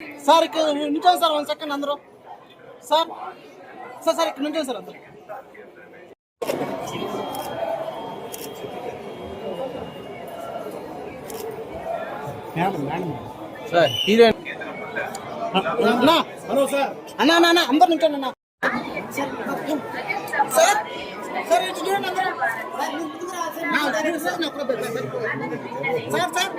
Sir ఇక్కడ నుంచోండి sir 1 second అందరూ. Sir sir sir ఇక్కడ నుంచోండి సార్ అందరూ. సార్ హీరో అన్నా, హలో సార్, అన్నా అన్నా అన్నా అందరు నుంచోండి అన్నా. సార్ సార్ ఇటు చూడండి అందరూ. సార్ సార్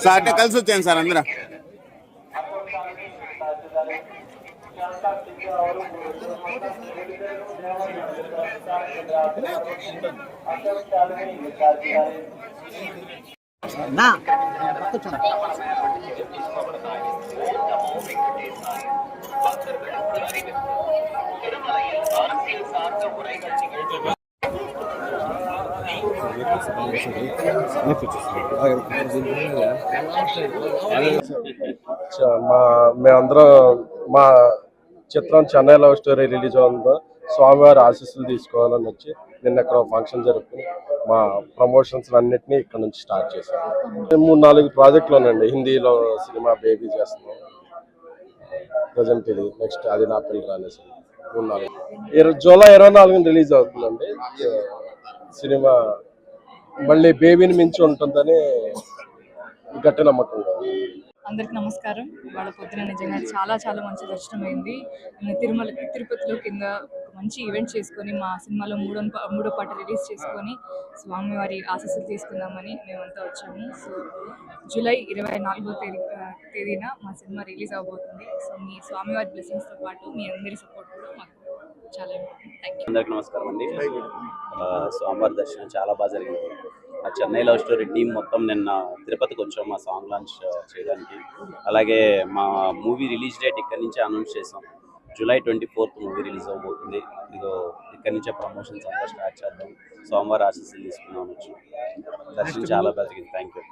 సార్ కలిసి వచ్చాను సార్ అందరూ. మేమందరం మా చిత్రం చెన్నై లవ్ స్టోరీ రిలీజ్ అవుతుందో స్వామివారి ఆశీస్సులు తీసుకోవాలని వచ్చి నిన్న ఇక్కడ ఫంక్షన్ జరుపుకుని మా ప్రమోషన్స్ అన్నిటినీ ఇక్కడ నుంచి స్టార్ట్ చేశాం. 3-4 ప్రాజెక్టులోనండి. హిందీలో సినిమా బేబీ చేస్తున్నాం ప్రజెంట్. ఇది నెక్స్ట్ అది నా పిల్లలు రాలేదు. 3-4 జూలై 24 రిలీజ్ అవుతుందండి సినిమా. మళ్ళీ బేబీని మించి ఉంటుందని గట్టి నమ్మకంగా. అందరికి నమస్కారం. వాళ్ళ పొద్దున నిజంగా చాలా చాలా మంచి దర్శనం అయింది. నేను తిరుపతిలో కింద ఒక మంచి ఈవెంట్ చేసుకొని మా సినిమాలో మూడో పాట రిలీజ్ చేసుకొని స్వామివారి ఆశీస్సులు తీసుకుందామని మేమంతా వచ్చాము. సో జూలై 24వ తేదీన మా సినిమా రిలీజ్ అవబోతుంది. సో మీ స్వామివారి బ్లెస్సింగ్స్తో పాటు మీ అందరి సపోర్ట్ కూడా మాకు చాలా ఇంపార్టెంట్. Thank you. అందరికి నమస్కారం అండి. స్వామివారి దర్శనం చాలా బాగా జరిగింది. ఆ చెన్నై లవ్ స్టోరీ టీం మొత్తం నిన్న తిరుపతికి వచ్చాం మా సాంగ్ లాంచ్ చేయడానికి. అలాగే మా మూవీ రిలీజ్ డేట్ ఇక్కడి నుంచే అనౌన్స్ చేసాం. జూలై 24th మూవీ రిలీజ్ అవబోతుంది. ఇదో ఇక్కడి నుంచే ప్రమోషన్స్ అంతా స్టార్ట్ చేద్దాం. సోమవారం ఆశీస్సులు తీసుకున్నాం వచ్చి దర్శనం చాలా బాగా జరిగింది. Thank you.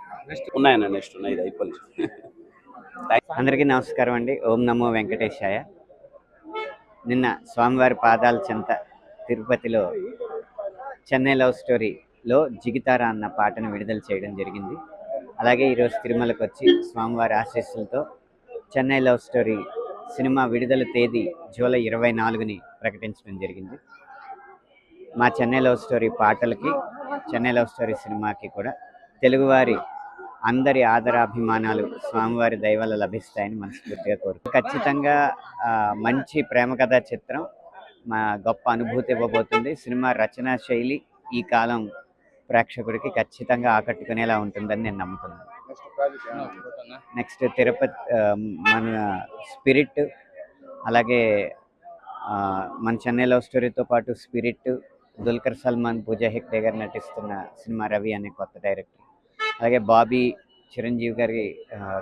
ఉన్నాయన్న నెక్స్ట్ ఉన్నాయి, ఇది అయిపోయింది. అందరికీ నమస్కారం అండి. ఓం నమో వెంకటేశాయ. నిన్న స్వామివారి పాదాల చెంత తిరుపతిలో చెన్నై లవ్ స్టోరీలో జిగితారా అన్న పాటను విడుదల చేయడం జరిగింది. అలాగే ఈరోజు తిరుమలకు వచ్చి స్వామివారి ఆశీస్సులతో చెన్నై లవ్ స్టోరీ సినిమా విడుదల తేదీ జూలై 24ని ప్రకటించడం జరిగింది. మా చెన్నై లవ్ స్టోరీ పాటలకి చెన్నై లవ్ స్టోరీ సినిమాకి కూడా తెలుగువారి అందరి ఆదరాభిమానాలు స్వామివారి దయ వల్ల లభిస్తాయని మనస్ఫూర్తిగా కోరుకుంటున్నాను. ఖచ్చితంగా మంచి ప్రేమ కథా చిత్రం మా గొప్ప అనుభూతి ఇవ్వబోతుంది. సినిమా రచనా శైలి ఈ కాలం ప్రేక్షకుడికి ఖచ్చితంగా ఆకట్టుకునేలా ఉంటుందని నేను నమ్ముతున్నాను. నెక్స్ట్ తిరుపతి మన స్పిరిట్, అలాగే మన చెన్నై లవ్ స్టోరీతో పాటు స్పిరిట్, దుల్కర్ సల్మాన్, పూజా హెగ్డే గారు నటిస్తున్న సినిమా రవి అనే కొత్త డైరెక్టర్, అలాగే బాబీ చిరంజీవి గారి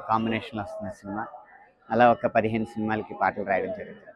కాంబినేషన్లో వస్తున్న సినిమా, అలా ఒక 15 సినిమాలకి పాటలు రాయడం జరుగుతుంది.